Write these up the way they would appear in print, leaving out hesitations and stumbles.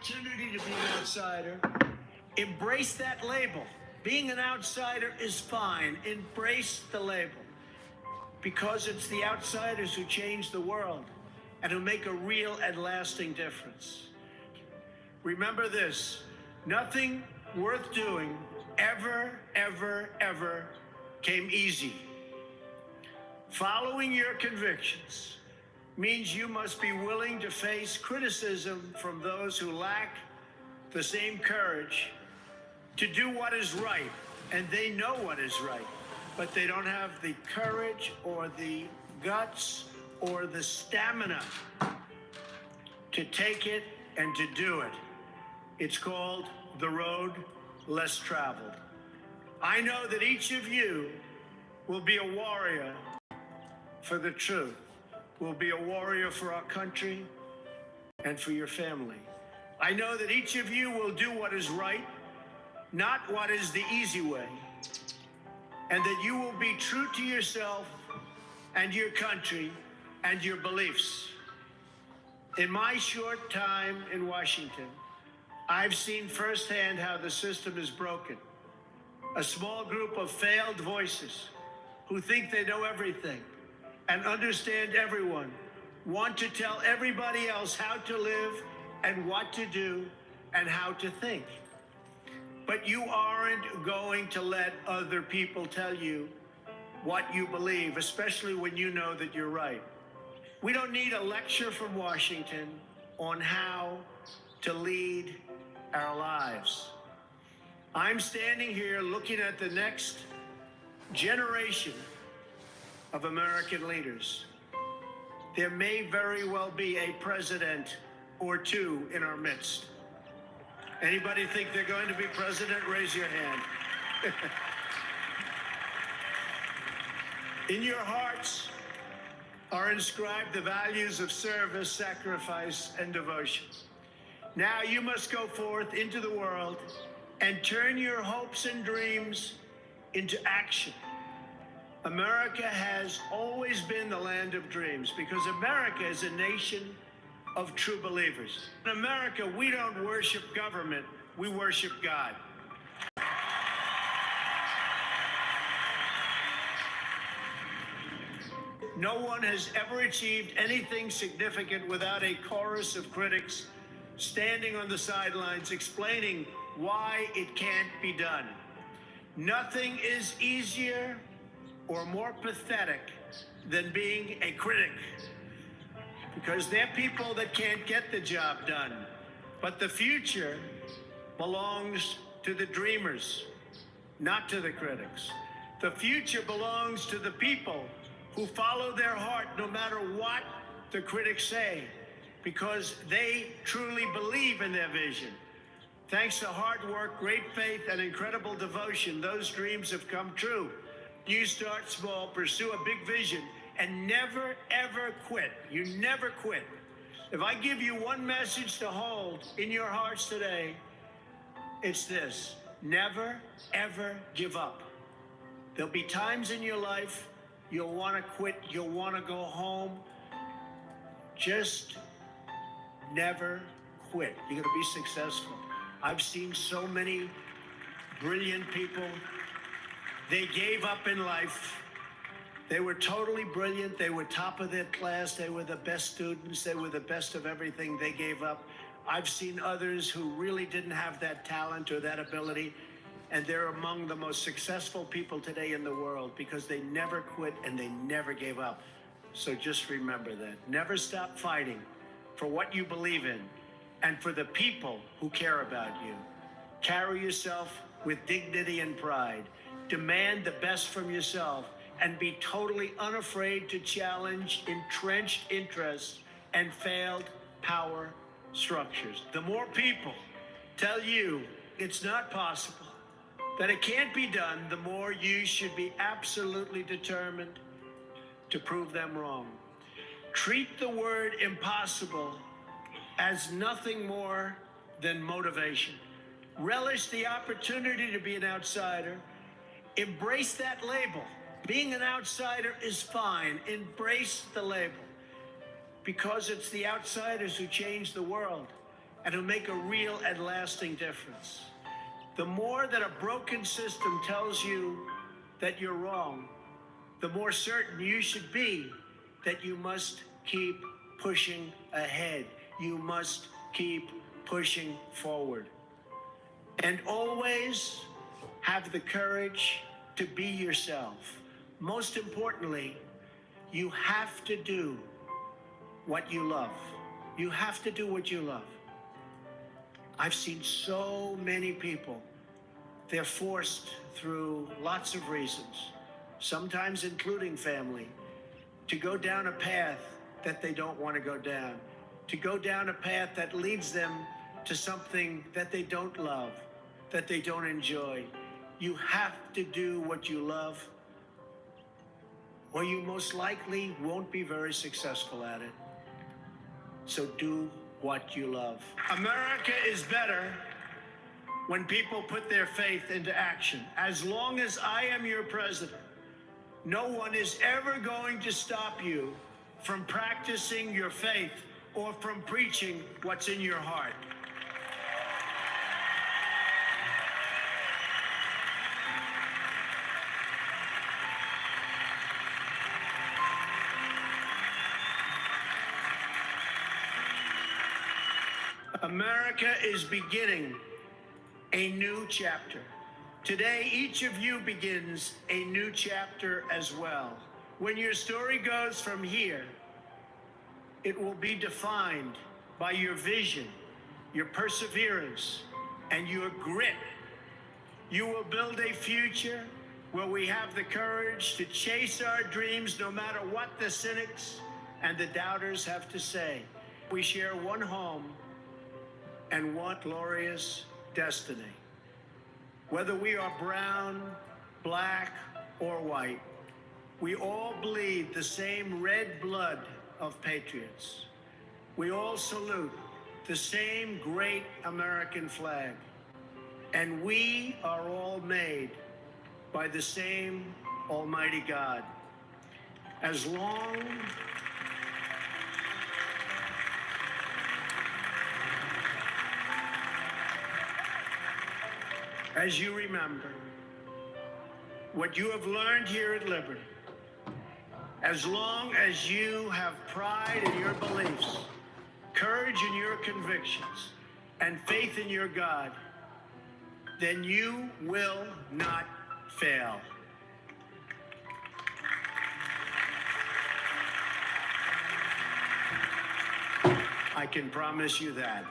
opportunity to be an outsider, embrace that label. Being an outsider is fine. Embrace the label. Because it's the outsiders who change the world and who make a real and lasting difference. Remember this, nothing worth doing ever came easy. Following your convictions means you must be willing to face criticism from those who lack the same courage to do what is right, and they know what is right, but they don't have the courage or the guts or the stamina to take it and to do it. It's called the road less traveled. I know that each of you will be a warrior for the truth, will be a warrior for our country and for your family. I know that each of you will do what is right, not what is the easy way, and that you will be true to yourself and your country and your beliefs. In my short time in Washington, I've seen firsthand how the system is broken. A small group of failed voices who think they know everything and understand everyone want to tell everybody else how to live and what to do and how to think. But you aren't going to let other people tell you what you believe, especially when you know that you're right. We don't need a lecture from Washington on how to lead our lives. I'm standing here looking at the next generation of American leaders. There may very well be a president or two in our midst. Anybody think they're going to be president? Raise your hand. In your hearts are inscribed the values of service, sacrifice, and devotion. Now you must go forth into the world and turn your hopes and dreams into action. America has always been the land of dreams because America is a nation of true believers. In America, we don't worship government, we worship God. No one has ever achieved anything significant without a chorus of critics standing on the sidelines explaining why it can't be done. Nothing is easier or more pathetic than being a critic, because they're people that can't get the job done. But the future belongs to the dreamers, not to the critics. The future belongs to the people who follow their heart no matter what the critics say, because they truly believe in their vision. Thanks to hard work, great faith, and incredible devotion, those dreams have come true. You start small, pursue a big vision, and never, ever quit. You never quit. If I give you one message to hold in your hearts today, it's this: never, ever give up. There'll be times in your life you'll want to quit, you'll want to go home. Just never quit. You're going to be successful. I've seen so many brilliant people. They gave up in life. They were totally brilliant. They were top of their class. They were the best students. They were the best of everything. They gave up. I've seen others who really didn't have that talent or that ability, and they're among the most successful people today in the world because they never quit and they never gave up. So just remember that. Never stop fighting for what you believe in and for the people who care about you. Carry yourself with dignity and pride. Demand the best from yourself and be totally unafraid to challenge entrenched interests and failed power structures. The more people tell you it's not possible, that it can't be done, the more you should be absolutely determined to prove them wrong. Treat the word impossible as nothing more than motivation. Relish the opportunity to be an outsider. Embrace that label. Being an outsider is fine. Embrace the label, because it's the outsiders who change the world and it'll make a real and lasting difference. The more that a broken system tells you that you're wrong, the more certain you should be that you must keep pushing ahead. You must keep pushing forward. And always have the courage to be yourself. Most importantly, you have to do what you love. You have to do what you love. I've seen so many people, they're forced through lots of reasons, sometimes including family, to go down a path that they don't want to go down, to go down a path that leads them to something that they don't love, that they don't enjoy. You have to do what you love, or you most likely won't be very successful at it. So do what you love. America is better when people put their faith into action. As long as I am your president, no one is ever going to stop you from practicing your faith or from preaching what's in your heart. America is beginning a new chapter. Today, each of you begins a new chapter as well. When your story goes from here, it will be defined by your vision, your perseverance, and your grit. You will build a future where we have the courage to chase our dreams no matter what the cynics and the doubters have to say. We share one home and one glorious destiny. Whether we are brown, black, or white, we all bleed the same red blood of patriots. We all salute the same great American flag. And we are all made by the same Almighty God. As long as you remember what you have learned here at Liberty, as long as you have pride in your beliefs, courage in your convictions, and faith in your God, then you will not fail. I can promise you that.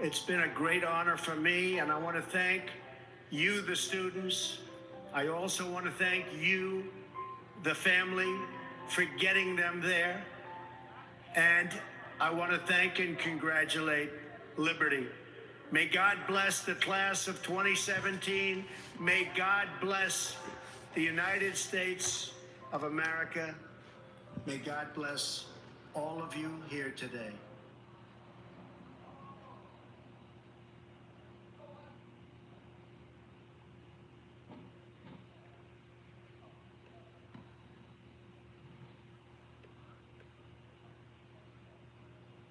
It's been a great honor for me, and I want to thank you, the students. I also want to thank you, the family, for getting them there. And I want to thank and congratulate Liberty. May God bless the class of 2017. May God bless the United States of America. May God bless all of you here today.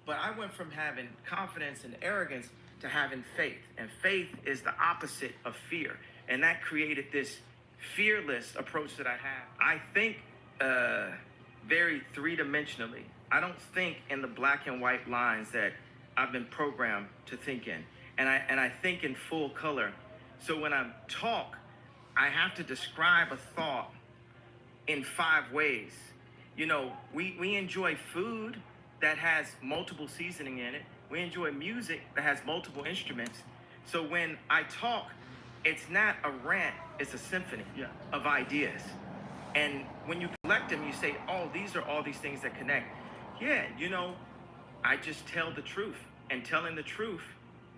But I went from having confidence and arrogance to having faith. And faith is the opposite of fear. And that created this fearless approach that I have. I think very three-dimensionally. I don't think in the black and white lines that I've been programmed to think in. And I think in full color. So when I talk, I have to describe a thought in 5 ways. You know, we enjoy food that has multiple seasoning in it. We enjoy music that has multiple instruments. So when I talk, it's not a rant, it's a symphony of ideas. And when you collect them, you say, oh, these are all these things that connect. Yeah, you know, I just tell the truth. And telling the truth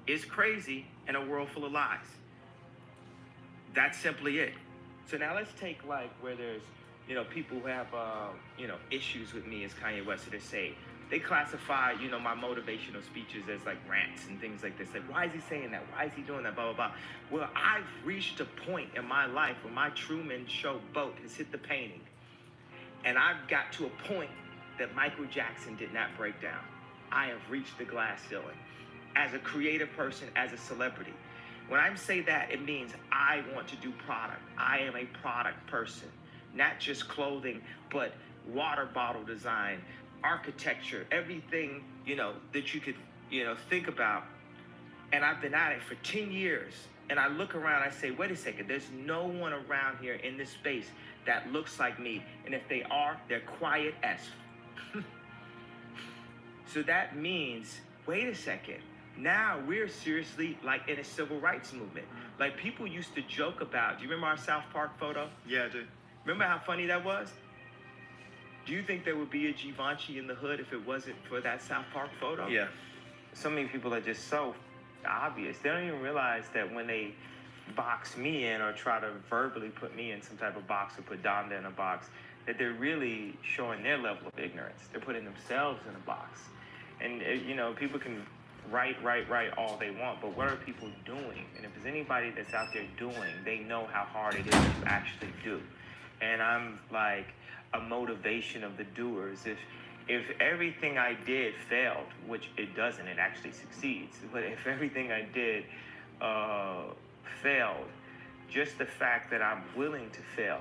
is crazy in a world full of lies. That's simply it. So now let's take like where there's, you know, people who have, you know, issues with me as Kanye West, so they say, they classify, you know, my motivational speeches as like rants and things like this. Like, why is he saying that? Why is he doing that? Blah, blah, blah. Well, I've reached a point in my life where my Truman Show boat has hit the painting. And I've got to a point that Michael Jackson did not break down. I have reached the glass ceiling. As a creative person, as a celebrity. When I say that, it means I want to do product. I am a product person. Not just clothing, but water bottle design, architecture, everything, that you could, think about. And I've been at it for 10 years. And I look around, I say, wait a second, there's no one around here in this space that looks like me. And if they are, they're quiet as. So that means, wait a second, now we're seriously like in a civil rights movement. Like people used to joke about, do you remember our South Park photo? Yeah, I do. Remember how funny that was? Do you think there would be a Givenchy in the hood if it wasn't for that South Park photo? Yeah. So many people are just so obvious. They don't even realize that when they box me in or try to verbally put me in some type of box or put Donda in a box, that they're really showing their level of ignorance. They're putting themselves in a box. And, people can write all they want, but what are people doing? And if there's anybody that's out there doing, they know how hard it is to actually do. And I'm like a motivation of the doers. If everything I did failed, which it doesn't, it actually succeeds. But if everything I did failed, just the fact that I'm willing to fail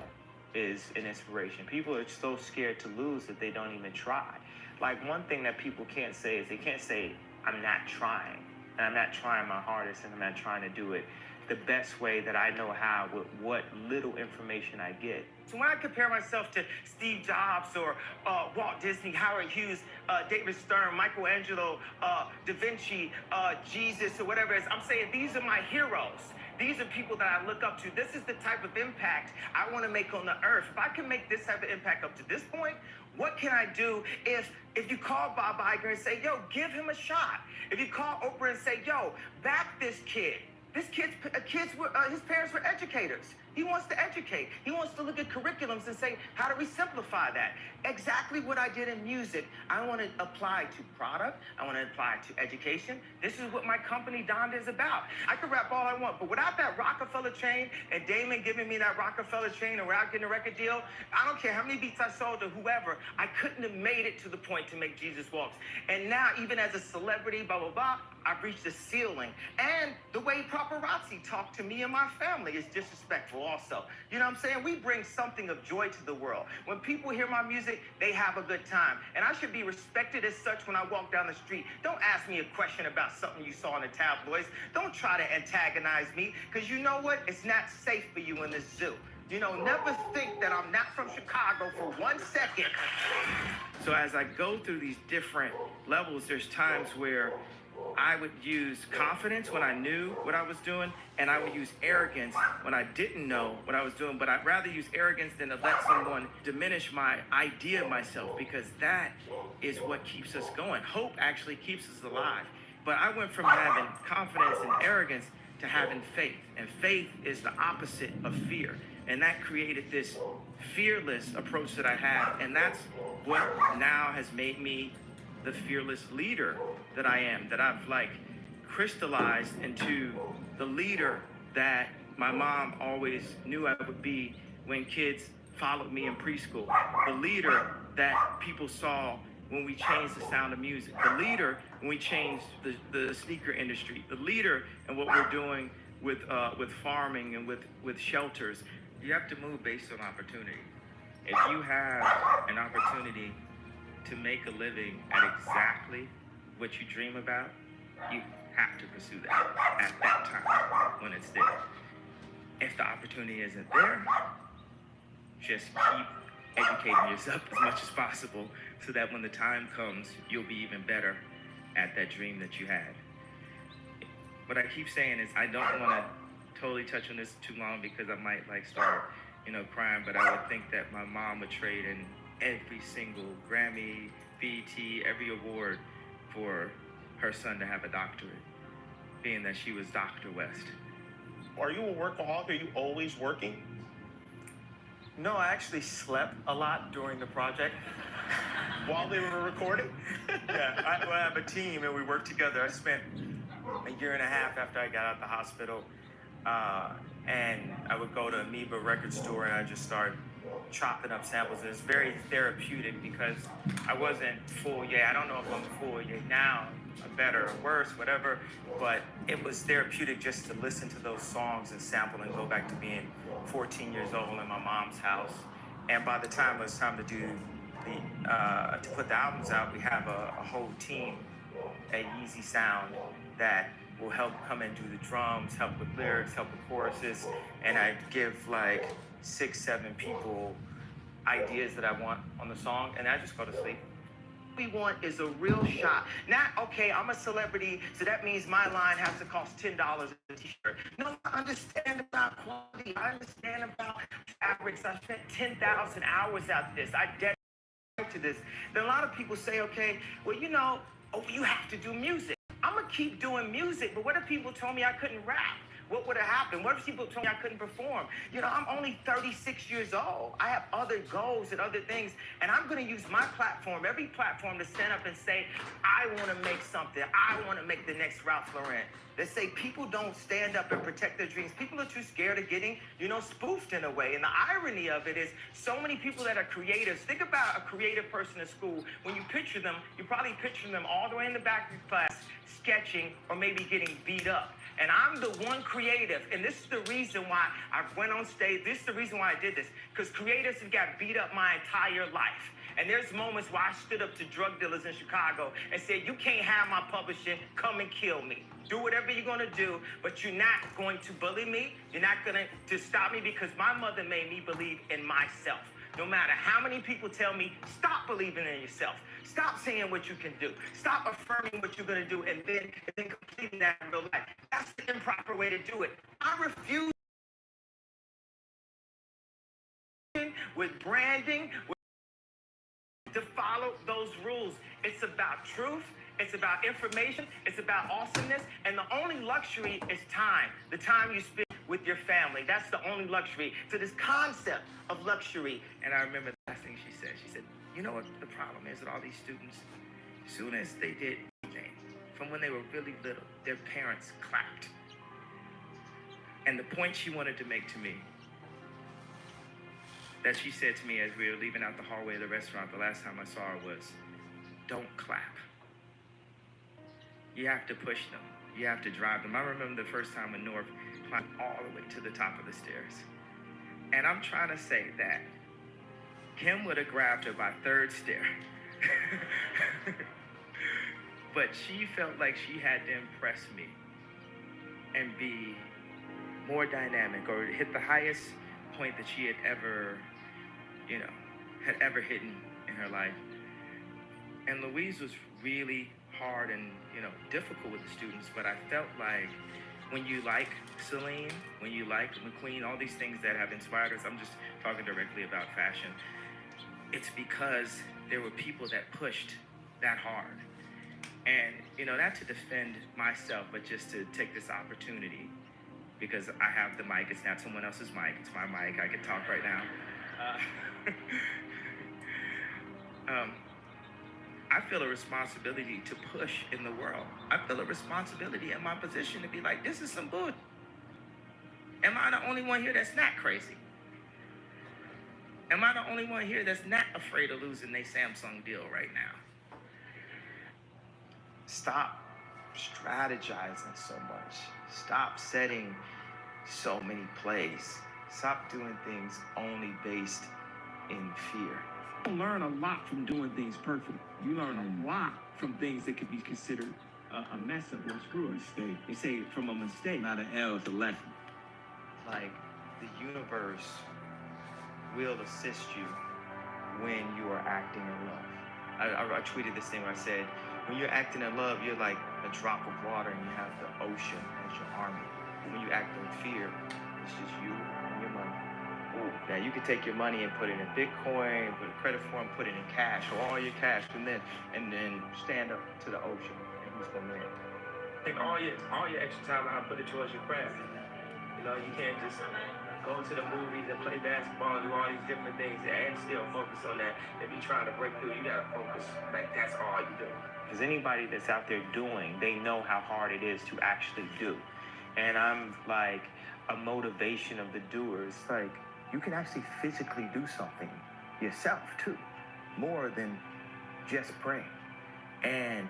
is an inspiration. People are so scared to lose that they don't even try. Like one thing that people can't say is they can't say, I'm not trying. And I'm not trying my hardest and I'm not trying to do it the best way that I know how with what little information I get. So when I compare myself to Steve Jobs or Walt Disney, Howard Hughes, David Stern, Michelangelo, Da Vinci, Jesus, or whatever it is, I'm saying these are my heroes. These are people that I look up to. This is the type of impact I want to make on the earth. If I can make this type of impact up to this point, what can I do if you call Bob Iger and say, yo, give him a shot? If you call Oprah and say, yo, back this kid. His parents were educators. He wants to educate. He wants to look at curriculums and say, how do we simplify that? Exactly what I did in music. I want to apply to product. I want to apply to education. This is what my company, Donda, is about. I can rap all I want, but without that Rockefeller chain and Damon giving me that Rockefeller chain and without getting a record deal, I don't care how many beats I sold to whoever, I couldn't have made it to the point to make Jesus Walks. And now, even as a celebrity, blah, blah, blah, I've reached the ceiling. And the way paparazzi talk to me and my family is disrespectful also. You know what I'm saying? We bring something of joy to the world. When people hear my music, they have a good time. And I should be respected as such when I walk down the street. Don't ask me a question about something you saw in the tabloids. Don't try to antagonize me, because you know what? It's not safe for you in this zoo. Never think that I'm not from Chicago for 1 second. So as I go through these different levels, there's times where I would use confidence when I knew what I was doing, and I would use arrogance when I didn't know what I was doing. But I'd rather use arrogance than to let someone diminish my idea of myself, because that is what keeps us going. Hope actually keeps us alive. But I went from having confidence and arrogance to having faith. And faith is the opposite of fear. And that created this fearless approach that I have. And that's what now has made me the fearless leader that I am, that I've crystallized into the leader that my mom always knew I would be when kids followed me in preschool. The leader that people saw when we changed the sound of music. The leader when we changed the sneaker industry. The leader in what we're doing with farming and with shelters. You have to move based on opportunity. If you have an opportunity to make a living at exactly what you dream about, you have to pursue that at that time when it's there. If the opportunity isn't there, just keep educating yourself as much as possible so that when the time comes, you'll be even better at that dream that you had. What I keep saying is I don't want to totally touch on this too long because I might start, crying, but I would think that my mom would trade in every single Grammy, BET, every award for her son to have a doctorate, being that she was Dr. West. Are you a workaholic? Are you always working? No, I actually slept a lot during the project. While they were recording? Yeah, I have a team and we work together. I spent a year and a half after I got out the hospital, and I would go to Amoeba record store and I just start chopping up samples. It's very therapeutic because I wasn't full yet. I don't know if I'm full yet now, or better or worse, whatever, but it was therapeutic just to listen to those songs and sample and go back to being 14 years old in my mom's house. And by the time it was time to do to put the albums out, we have a whole team at Yeezy Sound that will help come and do the drums, help with lyrics, help with choruses, and I give like 6, 7 people ideas that I want on the song, and I just go to sleep. What we want is a real shot. Not, okay, I'm a celebrity, so that means my line has to cost $10 a t-shirt. No, I understand about quality. I understand about fabrics. I spent 10,000 hours out this. I dedicated to this. Then a lot of people say, okay, well, you know, oh, you have to do music. I'm gonna keep doing music, but what if people told me I couldn't rap? What would have happened? What if people told me I couldn't perform? You know, I'm only 36 years old. I have other goals and other things, and I'm gonna use my platform, every platform, to stand up and say, I wanna make something. I wanna make the next Ralph Lauren. They say people don't stand up and protect their dreams. People are too scared of getting, you know, spoofed in a way. And the irony of it is so many people that are creatives. Think about a creative person in school. When you picture them, you probably picture them all the way in the back of your class, sketching or maybe getting beat up. And I'm the one creative, and this is the reason why I went on stage. This is the reason why I did this, because creatives have got beat up my entire life. And there's moments where I stood up to drug dealers in Chicago and said, you can't have my publishing, come and kill me. Do whatever you're gonna do, but you're not going to bully me. You're not gonna stop me, because my mother made me believe in myself. No matter how many people tell me, stop believing in yourself. Stop saying what you can do. Stop affirming what you're gonna do and then completing that in real life. That's the improper way to do it. I refuse with branding, to follow those rules. It's about truth. It's about information. It's about awesomeness. And the only luxury is time. The time you spend with your family. That's the only luxury. So this concept of luxury. And I remember the last thing she said, you know what the problem is with all these students? As soon as they did anything, from when they were really little, their parents clapped. And the point she wanted to make to me, that she said to me as we were leaving out the hallway of the restaurant the last time I saw her, was, don't clap. You have to push them. You have to drive them. I remember the first time when North climbed all the way to the top of the stairs. And I'm trying to say that Kim would have grabbed her by third stair. But she felt like she had to impress me and be more dynamic, or hit the highest point that she had ever, hidden in her life. And Louise was really hard and, difficult with the students, but I felt like when you like Celine, when you like McQueen, all these things that have inspired us, I'm just talking directly about fashion, it's because there were people that pushed that hard. And, not to defend myself, but just to take this opportunity, because I have the mic. It's not someone else's mic. It's my mic. I can talk right now. I feel a responsibility to push in the world. I feel a responsibility in my position to be like, this is some bullshit. Am I the only one here that's not crazy? Am I the only one here that's not afraid of losing their Samsung deal right now? Stop strategizing so much. Stop setting so many plays. Stop doing things only based in fear. You learn a lot from doing things perfect. You learn a lot from things that could be considered a mess up or a screw up. They say from a mistake, not an L, it's a lesson. Like, the universe will assist you when you are acting in love. I tweeted this thing where I said, when you're acting in love, you're like a drop of water and you have the ocean as your army. When you act in fear, it's just you and your money. Now, you could take your money and put it in Bitcoin, put a credit form, put it in cash, or all your cash, and then stand up to the ocean, and who's gonna win? Take all your extra time out and put it towards your craft. You can't just go to the movies and play basketball and do all these different things and still focus on that. If you're trying to break through, you gotta focus. Like, that's all you do. Because anybody that's out there doing, they know how hard it is to actually do. And I'm like a motivation of the doers. Like, you can actually physically do something yourself too, more than just pray. And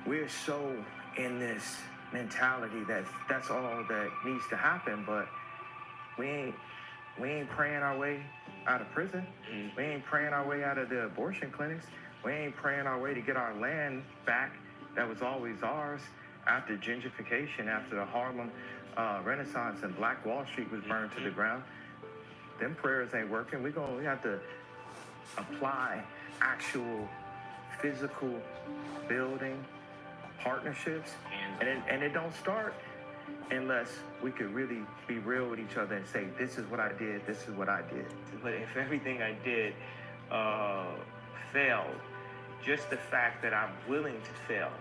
we're so in this mentality that that's all that needs to happen, but we ain't praying our way out of prison. We ain't praying our way out of the abortion clinics. We ain't praying our way to get our land back that was always ours after gentrification, after the Harlem Renaissance and Black Wall Street was burned to the ground. Them prayers ain't working. We have to apply actual physical building partnerships, and it don't start unless we could really be real with each other and say, this is what I did, this is what I did. But if everything I did failed, just the fact that I'm willing to fail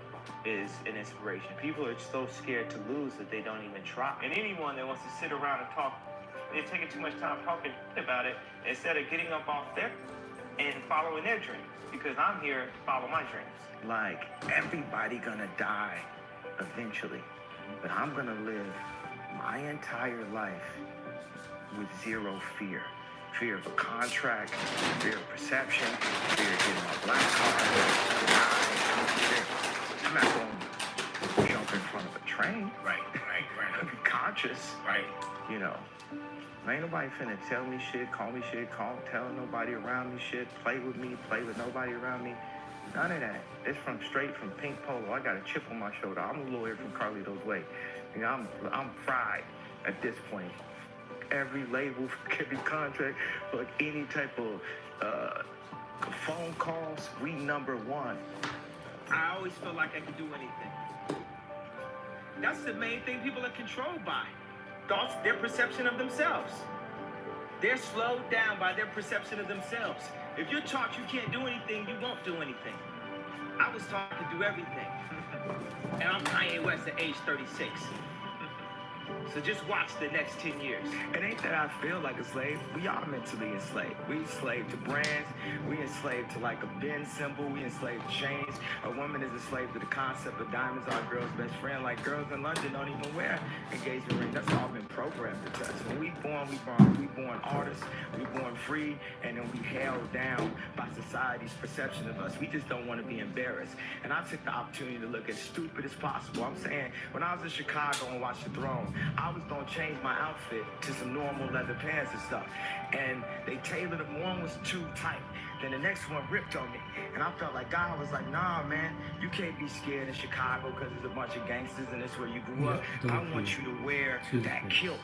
is an inspiration. People are so scared to lose that they don't even try. And anyone that wants to sit around and talk, they're taking too much time talking about it instead of getting up off there and following their dreams. Because I'm here to follow my dreams. Like, everybody gonna die eventually, but I'm gonna live my entire life with zero fear. Fear of a contract, fear of perception, fear of getting my black card. I'm not going to jump in front of a train. Right. Be conscious. Right. You know, ain't nobody finna tell me shit, call me shit, tell nobody around me shit, play with me, play with nobody around me. None of that. It's straight from Pink Polo. I got a chip on my shoulder. I'm a lawyer from Carlito's Way. You know, I'm fried at this point. Every label, every contract, like any type of phone calls, we number one. I always feel like I can do anything. That's the main thing people are controlled by. Thoughts, their perception of themselves. They're slowed down by their perception of themselves. If you're taught you can't do anything, you won't do anything. I was taught to do everything. And I'm Kanye West at age 36. So just watch the next 10 years. It ain't that I feel like a slave. We are mentally enslaved. We enslaved to brands. We enslaved to like a bin symbol. We enslaved to chains. A woman is enslaved to the concept of diamonds are a girl's best friend. Like girls in London don't even wear engagement rings. That's all been programmed to us. When we born artists. We born free, and then we held down by society's perception of us. We just don't want to be embarrassed. And I took the opportunity to look as stupid as possible. I'm saying, when I was in Chicago and watched The Throne, I was gonna change my outfit to some normal leather pants and stuff. And they tailored them. One was too tight. Then the next one ripped on me. And I felt like God was like, nah, man, you can't be scared in Chicago because there's a bunch of gangsters and that's where you grew up. I want you to wear that kilt.